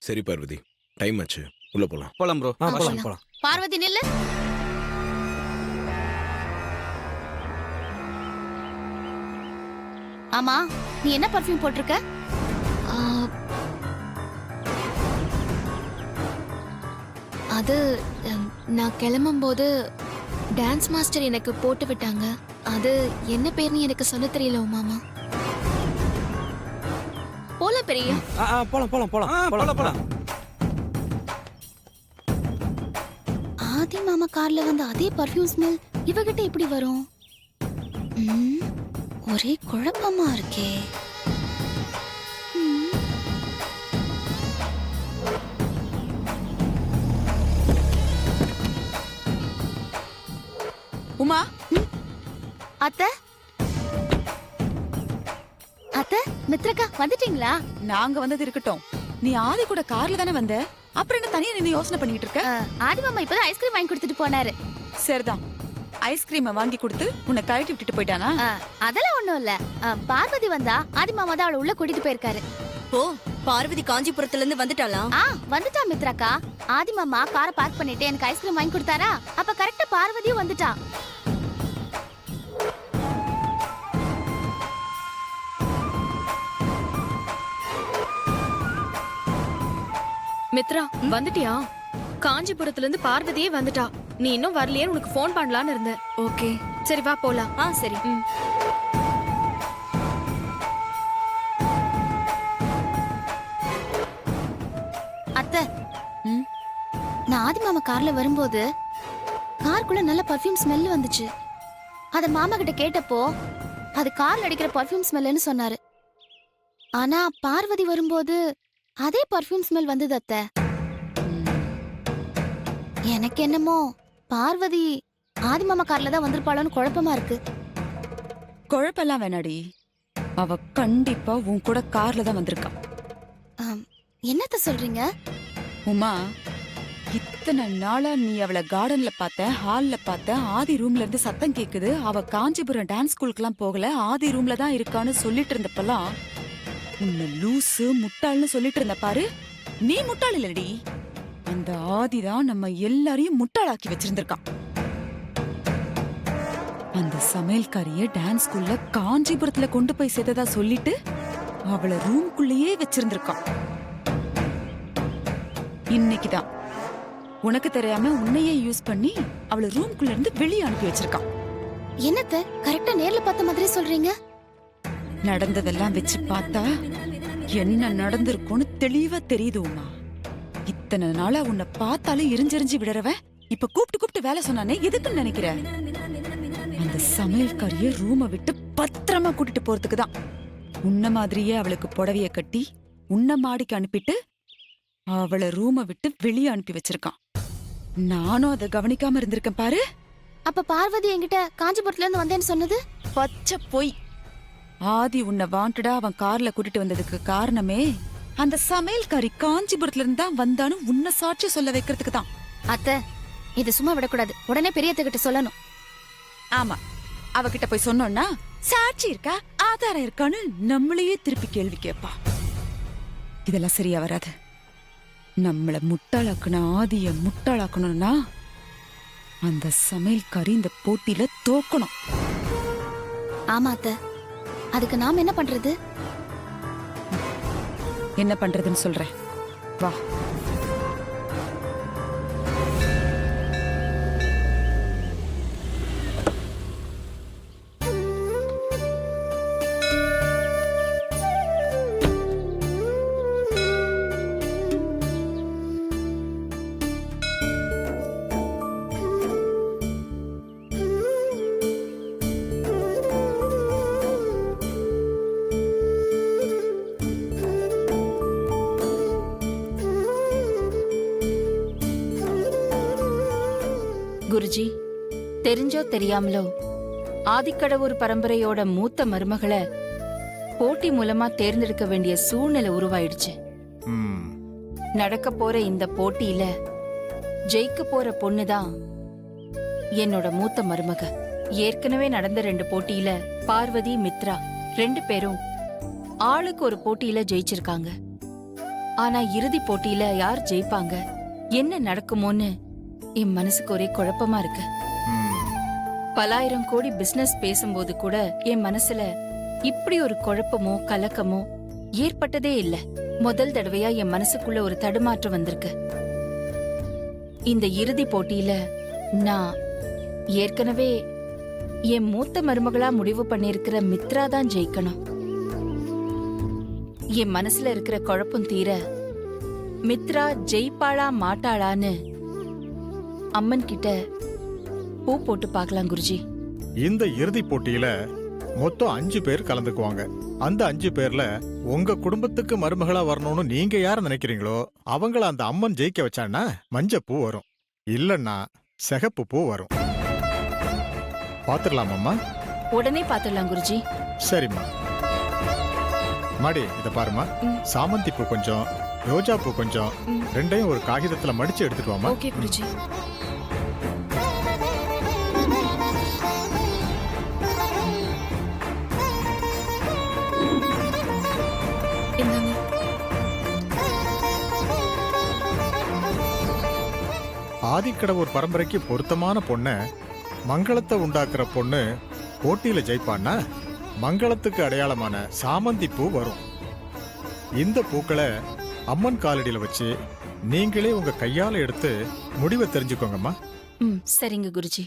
சரி பார்வதி, டைம் ஆச்சு, உள்ள போலாம். போலாம் ப்ரோ. போலாம். போலாம். பார்வதி நில்லு. ஆமா, நீ என்ன பர்ஃப்யூம் போட்டிருக்க? அது நான் கிளம்பும்போது டான்ஸ் மாஸ்டர் எனக்கு போட்டு விட்டாங்க. அது என்ன பேர்னு எனக்கு சொல்ல தெரியல மாமா. போல பெரிய போலாம் போலாம் போலாம் போலாம் போலாம். ஆதி மாமா கார்ல வந்து அதே பர்ஃப்யூம் ஸ்மெல் இவகிட்ட எப்படி வரும்? ஒரே குழப்பமா இருக்கே. உமா, அத்தை அத்தை, மித்ரக்கா வந்துட்டீங்களா? நாங்க வந்தது இருக்கட்டும். நீ ஆதி கூட கார்ல தானே வந்த, அப்புறம் என்ன தனியா நின்னு யோசனை பண்ணிட்டு இருக்க? ஆதி மாமா இப்பதான் ஐஸ்கிரீம் வாங்கி கொடுத்துட்டு போனாரு. சரிதான், ஐஸ்கிரீம் வாங்கி கொடுத்து உன்னை கழட்டி விட்டுட்டு போயிட்டானா? அதெல்லாம் ஒண்ணும் இல்ல. பார்வதி வந்தா ஆதி மாமா தான் அவளை உள்ள கூட்டிட்டு போயிருக்காரு. ஓ, பார்வதி காஞ்சிபுரத்துல இருந்து வந்துட்டாளா? வந்துட்டா மித்ராக்கா. ஆதி மாமா காரை பார்க் பண்ணிட்டு எனக்கு ஐஸ்கிரீம் வாங்கி கொடுத்தாரா, அப்ப கரெக்டா பார்வதியும் வந்துட்டா. மித்ரா வந்துட்டியா? காஞ்சிபுரத்துல இருந்து பார்வதியே வந்துட்டா. நீ இன்னும் வரலையே, உனக்கு ஃபோன் பண்ணலாம்னு இருந்தேன். ஓகே சரி வா போலாம். சரி. அத்தை, நான் ஆதி மாமா கார்ல வரும்போது காருக்குள்ள நல்ல பர்ஃப்யூம் ஸ்மெல் வந்துச்சு. அத மாமா கிட்ட கேட்டப்போ அது கார்ல அடிக்கிற பர்ஃப்யூம் ஸ்மெல்னு சொன்னாரு. ஆனா பார்வதி வரும்போது அதே பர்ஃப்யூம் ஸ்மெல் வந்தது அத்தை. எனக்கு என்னமோ பார்வதி ஆதி மாமா கார்ல தான் வந்திருப்பாளோன்னு குழப்பமா இருக்கு. குழப்பெல்லாம் வேணாடி, அவ கண்டிப்பா உன் கூட கார்ல தான் வந்திருக்கா. என்னத்த சொல்றீங்க? உமா, இத்தனை நாளா நீ அவளை கார்டன்ல பார்த்த, ஹால்ல பார்த்த, ஆதி ரூம்ல இருந்து சத்தம் கேக்குது, அவ காஞ்சிபுரம் டான்ஸ் ஸ்கூலுக்குலாம் போகல, ஆதி ரூம்ல தான் இருக்கான்னு சொல்லிட்டு இருந்தப்பெல்லாம் உன்னை லூசு முட்டாள்னு சொல்லிட்டு இருந்த பாரு. நீ முட்டாள் இல்லடி, அந்த ஆதிதான் நம்ம எல்லாரையும் முட்டாளாக்கி வச்சிருந்திருக்கான். அந்த சமையல்காரிய டான்ஸ் ஸ்கூல்ல காஞ்சிபுரத்துல கொண்டு போய் சேர்த்ததா சொல்லிட்டு அவளை ரூம்குள்ளேயே வச்சிருந்திருக்கான். இன்னைக்குதான் உனக்கு தெரியாம உன்னையே யூஸ் பண்ணி அவளை ரூம்குள்ள இருந்து வெளியே அனுப்பி வச்சிருக்கான். என்னத்த கரெக்டா நேர்ல பார்த்த மாதிரி சொல்றீங்க? நடந்ததெல்லாம் வச்சு பார்த்தா என்ன நடந்திருக்கும்னு தெளிவா தெரியுது உமா. இத்தனை நாளா உன்னை பார்த்தாலும் எரிஞ்செறிஞ்சு விடுறவன் இப்ப கூப்பிட்டு கூப்பிட்டு வேலை சொன்னானே, எதுக்குன்னு நினைக்கிற? அந்த சமையல்காரிய ரூமை விட்டு பத்திரமா கூட்டிட்டு போறதுக்கு தான். உன்ன மாதிரியே அவளுக்கு புடவைய கட்டி உன்ன மாடிக்கு அனுப்பிட்டு அவளை ரூமை விட்டு வெளியே அனுப்பி வச்சிருக்கான். நானும் அதை கவனிக்காம இருந்திருக்கேன் பாரு. அப்ப பார்வதி என்கிட்ட காஞ்சிபுரத்துல இருந்து வந்தேன்னு சொன்னது பச்சை பொய். ஆதி உன்னை வாண்டடா அவன் கார்ல கூட்டிட்டு வந்ததுக்கு காரணமே அந்த சமையல்காரி காஞ்சிபுரத்துல இருந்து தான் வந்தான்னு உன்னை சாட்சி சொல்ல வைக்கிறதுக்கு தான். அத்தை, இது சும்மா விடக்கூடாது, உடனே பெரியத்துக்கிட்ட சொல்லணும். ஆமா, அவகிட்ட போய் சொன்னோம்னா சாட்சி இருக்கா ஆதாரம் இருக்கான்னு நம்மளையே திருப்பி கேள்வி கேட்பா. இதெல்லாம் சரியா வராது. நம்மள முட்டாளாக்கணும், ஆதிய முட்டாளாக்கணும்னா அந்த சமையல்காரி இந்த போட்டியில தோக்கணும். ஆமா அத்தை, அதுக்கு நாம என்ன பண்றது? என்ன பண்றதுன்னு சொல்றேன், வா. குருஜி, தெரிஞ்சோ தெரியாமலோ ஆதிக்கடவுர் பரம்பரையோட மூத்த மருமகளை போட்டி மூலமா தேர்ந்தெடுக்க வேண்டிய சூழ்நிலை உருவாயிடுச்சு. நடக்க போற இந்த போட்டியில ஜெயிக்க போற பொண்ணுதான் என்னோட மூத்த மருமக. ஏற்கனவே நடந்த 2 போட்டியில பார்வதி மித்ரா 2 பேரும் ஆளுக்கு ஒரு போட்டியில ஜெயிச்சிருக்காங்க. ஆனா இறுதி போட்டியில யார் ஜெயிப்பாங்க, என்ன நடக்குமோன்னு என் மனசுக்கு ஒரே குழப்பமா இருக்கு. பலாயிரம் கோடி பிசினஸ் பேசும்போது கூட என் மனசுல இப்படி ஒரு குழப்பமோ கலக்கமோ ஏற்பட்டதே இல்ல. முதல் தடவையா என் மனசுக்குள்ள ஒரு தடுமாற்றம் வந்திருக்கு. இந்த இறுதி போட்டியில நான் ஏற்கனவே என் மூத்த மருமகளா முடிவு பண்ணிருக்கிற மித்ரா தான் ஜெயிக்கணும். என் மனசுல இருக்கிற குழப்பம் தீர மித்ரா ஜெயிப்பாளா மாட்டாளான்னு அம்மன் கிட்ட பூ போட்டு பார்க்கலாம் குருஜி. இந்த இறுதி போட்டியில மொத்தம் 5 பேர் கலந்துக்குவாங்க. அந்த 5 பேர்ல உங்க குடும்பத்துக்கு மருமகளா வரணும்னு நீங்க யார நினைக்கிறீங்களோ அவங்கள அந்த அம்மன் ஜெயிக்க வச்சான்னா மஞ்சள் பூ வரும், இல்லன்னா சிகப்பு பூ வரும். பாத்துடலாமாம்மா? உடனே பாத்துடலாம் குருஜி. சரிம்மா. மாடி இத பாருமா, சாமந்தி பூ கொஞ்சம், ரோஜா பூ கொஞ்சம், ரெண்டையும் ஒரு காகிதத்துல மடிச்சு எடுத்துட்டு வாமா. ஓகே குருஜி. இந்தாங்க. ஆதிக்கடவுர் பரம்பரைக்கு பொருத்தமான பொண்ண, மங்களத்தை உண்டாக்குற பொண்ணு போட்டியில ஜெயிப்பான்னா மங்களத்துக்கு அடையாளமான சாமந்தி பூ வரும். இந்த பூக்களை அம்மன் காலடியில வச்சு நீங்களே உங்க கையால எடுத்து முடிவை தெரிஞ்சுக்கோங்கம்மா. சரிங்க குருஜி.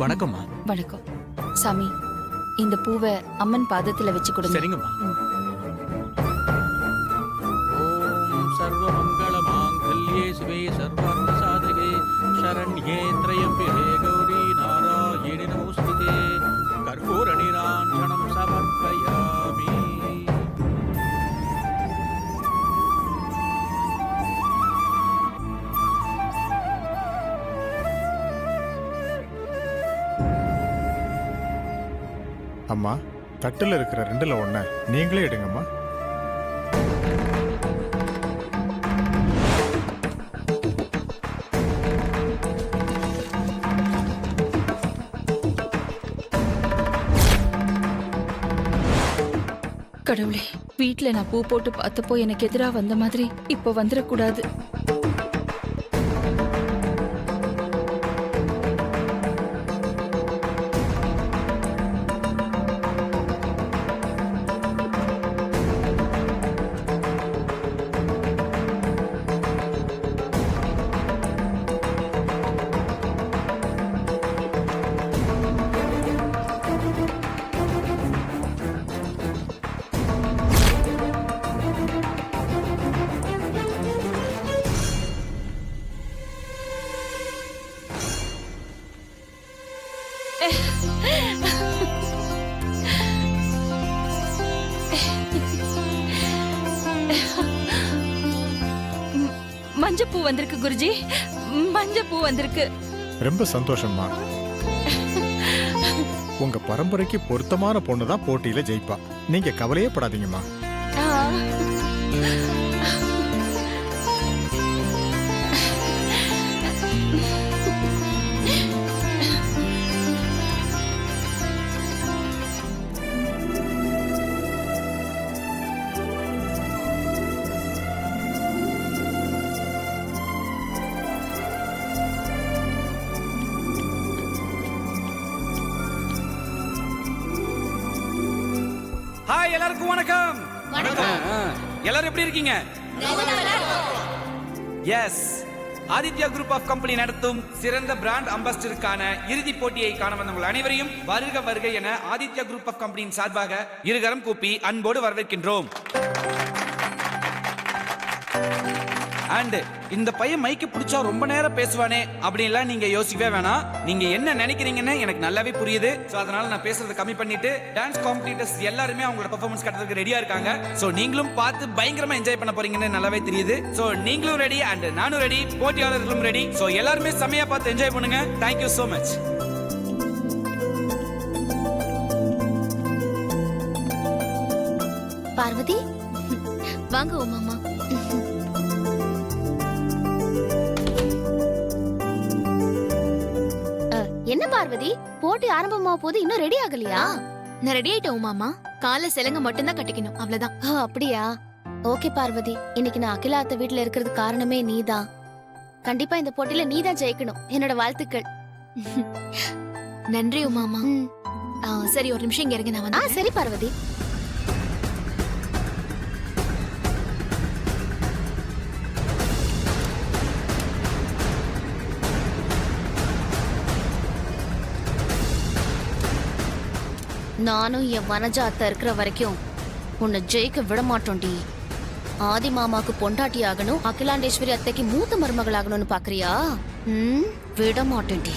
வணக்கம்மா. வணக்கம் சாமி. இந்த பூவை அம்மன் பாதத்துல வச்சு கொடுங்க. சரிங்கம்மா. ஓம் சர்வமங்கள மாங்கல்யே சிவே சர்வார்த்த சாதகே சரண்யே த்ரயம்பிகே கௌரி நாராயணி நமோஸ்துதே கர்ப்பூர நிராஞ்சனம் சமர்ப்பயாமி. அம்மா, தட்டுல இருக்கிற 2ல 1 நீங்களே எடுங்கம்மா. கடவுளே, வீட்ல நான் பூ போட்டு பார்த்தப்போ எனக்கு எதிரா வந்த மாதிரி இப்போ வந்துடக்கூடாது. மஞ்சப்பூ வந்திருக்கு குருஜி. மஞ்சப்பூ வந்திருக்கு. ரொம்ப சந்தோஷம்மா. உங்க பரம்பரைக்கு பொருத்தமான பொண்ணு தான் போட்டியில ஜெயிப்பா. நீங்க கவலையே படாதீங்கம்மா. ஹாய், எல்லாருக்கும் வணக்கம். எல்லாரும் எப்படி இருக்கீங்க? Yes, Aditya group of company நடத்தும் சிறந்த பிராண்ட் அம்பாசிடருக்கான இறுதிப் போட்டியை காண வந்தவங்கள் அனைவரையும் வருக வருக என ஆதித்யா குரூப் ஆஃப் கம்பெனியின் சார்பாக இருகரம் கூப்பி அன்போடு வரவேற்கின்றோம். அண்ட் இந்த பையன் மைக்கு பிடிச்சா ரொம்ப நேரம் பேசுவானே அப்படின்லாம் நீங்க யோசிக்கவே வேணாம். நீங்க என்ன நினைக்கிறீங்கன்னு எனக்கு நல்லாவே புரியுது. சோ அதனால நான் பேசுறதை கம்மி பண்ணிட்டு டான்ஸ் காம்படிட்டர்ஸ் எல்லாருமே அவங்களோட பெர்ஃபார்மன்ஸ் காட்டுறதுக்கு ரெடியா இருக்காங்க. சோ நீங்களும் பார்த்து பயங்கரமா என்ஜாய் பண்ண போறீங்கன்னு நல்லாவே தெரியுது. சோ நீங்களும் ரெடி அண்ட் நானும் ரெடி, போட்டியாளர்களும் ரெடி. சோ எல்லாருமே செமையா பார்த்து என்ஜாய் பண்ணுங்க. Thank you so much. பார்வதி, வாங்க ஓ மாமா. என்ன பார்வதி, போட்டி ஆரம்பமா போது இன்னும் ரெடி ஆகலையா? நான் ரெடி ஆயிட்டேன் ஓ மாமா. கால சிலங்க மட்டும்தான் கட்டிக்கணும், அவ்வளவுதான். அப்படியா? ஓகே பார்வதி, இன்னைக்கு நான் அகிலா அத்தை வீட்ல இருக்கிறது காரணமே நீதான். கண்டிப்பா இந்த போட்டியில நீதான் ஜெயிக்கணும். என்னோட வாழ்த்துக்கள். நன்றி ஓ மாமா. சரி, ஒரு நிமிஷம் இங்க இருங்க, நான் வந்து. சரி பார்வதி. நானும் என் வனஜா அத்தை இருக்கிற வரைக்கும் உன்னை ஜெயிக்க விட மாட்டோம்டி. ஆதி மாமாக்கு பொண்டாட்டி ஆகணும், அகிலாண்டேஸ்வரி அத்தைக்கு மூத்த மருமகள் ஆகணும்னு பாக்குறியா? விட மாட்டேன்டி.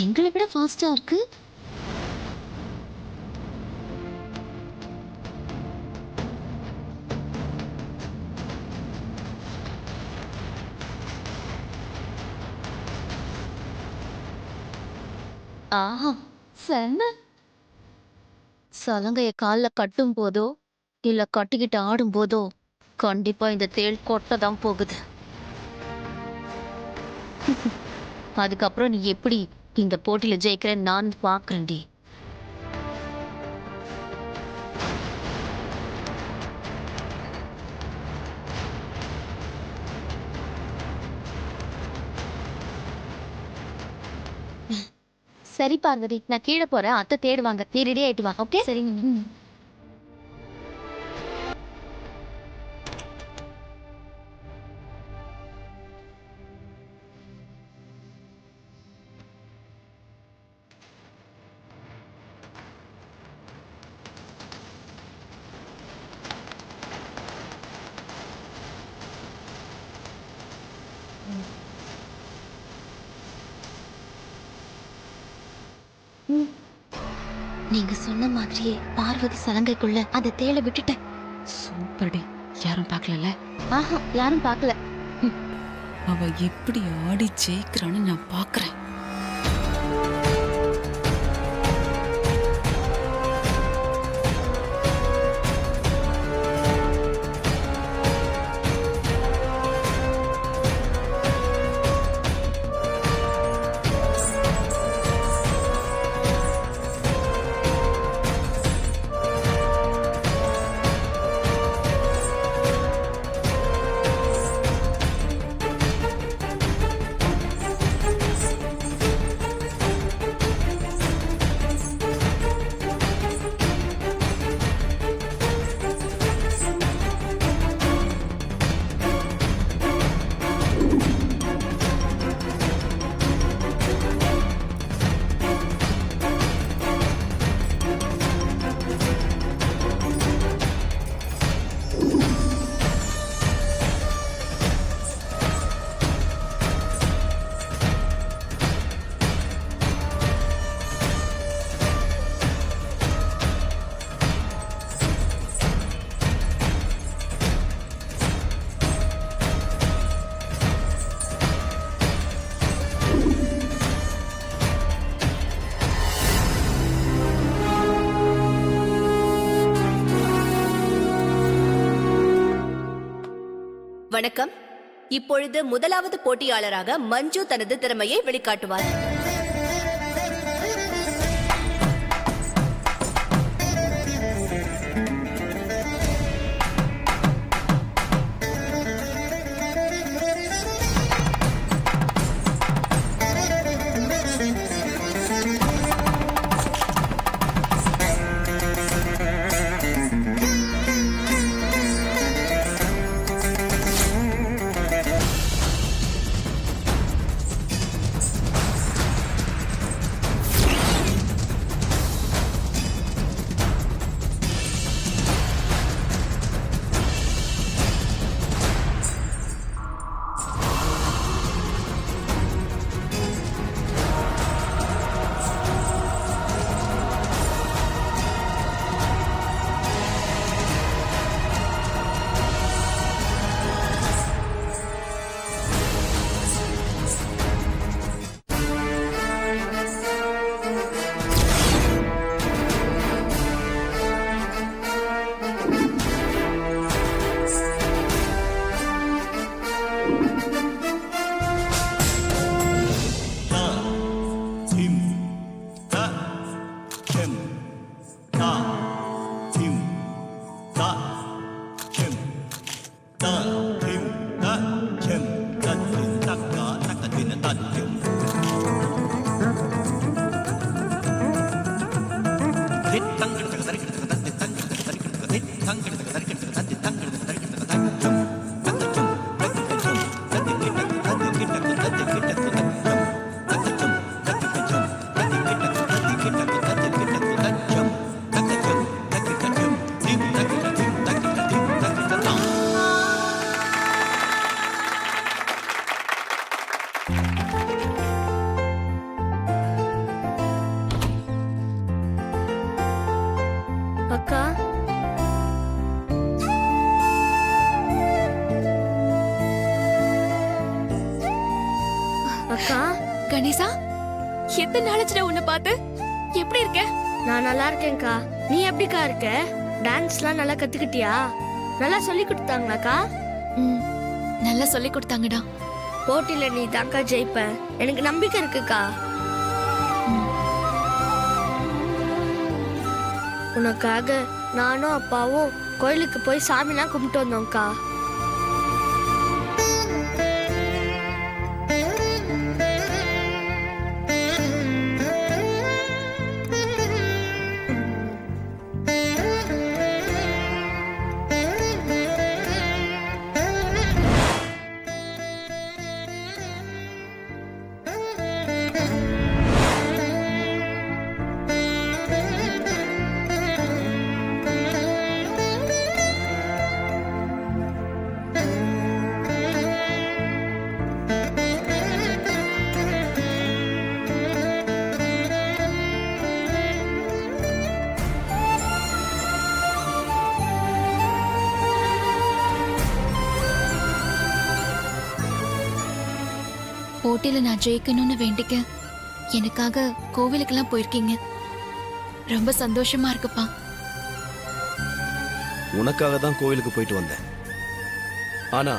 எங்களை விட ஃபாஸ்டா இருக்கு. ஆஹா, செம்ம. சலங்கைய கால்ல கட்டும் போதோ இல்ல கட்டிக்கிட்டு ஆடும் போதோ கண்டிப்பா இந்த தேள் கொட்ட தான் போகுது. அதுக்கப்புறம் நீ எப்படி இந்த போட்டியில ஜெயிக்கிறேன்னு நான் பாக்குறேன்டி. சரி பார்வதி, நான் கீழே போறேன், அத்தை தேடுவாங்க, நீ ரெடி ஆயிட்டு வா. ஓகே, சரி. நீங்க சொன்ன மாதிரியே பார்வதி சலங்கைக்குள்ள அந்த தேளை விட்டுட்டேன். சூப்பர்டி. யாரும் பார்க்கலல? ஆஹா, யாரும் பார்க்கல. அவ எப்படி ஆடி ஜெயிக்கிறான்னு நான் பார்க்கறேன். வணக்கம். இப்பொழுது முதலாவது போட்டியாளராக மஞ்சு தனது திறமையை வெளிக்காட்டுவார். எத்தனை நாளாச்சுடா உன்னை பார்த்து? எப்படி இருக்க? நான் நல்லா இருக்கேன்க்கா. நீ எப்படிக்கா இருக்க? டான்ஸ்லாம் நல்லா கத்துக்கிட்டியா? நல்லா சொல்லி கொடுத்தாங்களாக்கா? ம், நல்லா சொல்லி கொடுத்தாங்கடா. போட்டியில நீ தான்க்கா ஜெயிப்ப, எனக்கு நம்பிக்கை இருக்குக்கா. உனக்காக நானும் அப்பாவும் கோயிலுக்கு போய் சாமிலாம் கும்பிட்டு வந்தோம்க்கா. போட்டியில நான் ஜெயிக்கணும்னு வேண்டிக்க எனக்காக கோவிலுக்கெல்லாம் போயிருக்கீங்க. ரொம்ப சந்தோஷமா இருக்குப்பா. உனக்காக தான் கோவிலுக்கு போயிட்டு வந்தேன். ஆனா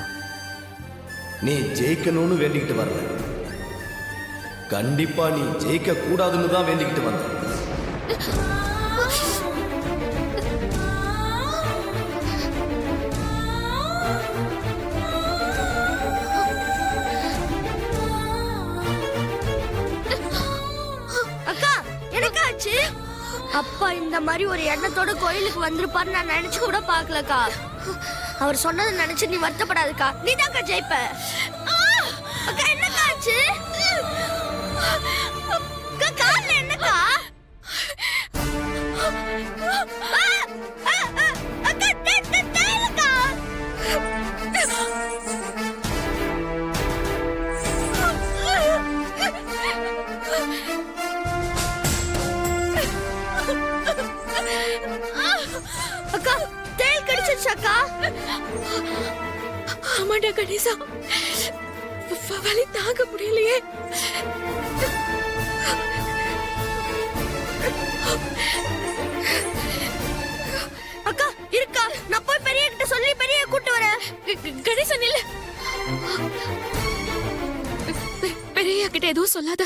நீ ஜெயிக்கணும்னு வேண்டிக்கிட்டு வரல, கண்டிப்பா நீ ஜெயிக்க கூடாதுன்னு தான் வேண்டிக்கிட்டு வந்த. அக்கா எனக்கு ஆச்சு. அப்பா இந்த மாதிரி ஒரு எண்ணத்தோட கோயிலுக்கு வந்திருப்பாரு நான் நினைச்சு கூட பாக்கலக்கா. அவர் சொன்னதை நினைச்சு நீ வருத்தப்படாதுக்கா, நீ தான்க்கா ஜெயிப்ப. அக்கா என்னக்கா ஆச்சு? அக்கா கால்ல என்னக்கா? அக்கா தேலுக்கா. அக்கா தேல் கடிச்சிருச்சாக்கா? ஆமாடா கணேசா, வலி தாங்க முடியலையே. அக்கா இருக்கா, நான் போய் பெரிய கிட்ட சொல்லி பெரிய கூட்டு வரேன். கணேசன் இல்ல, பெரிய கிட்ட எதுவும் சொல்லாத.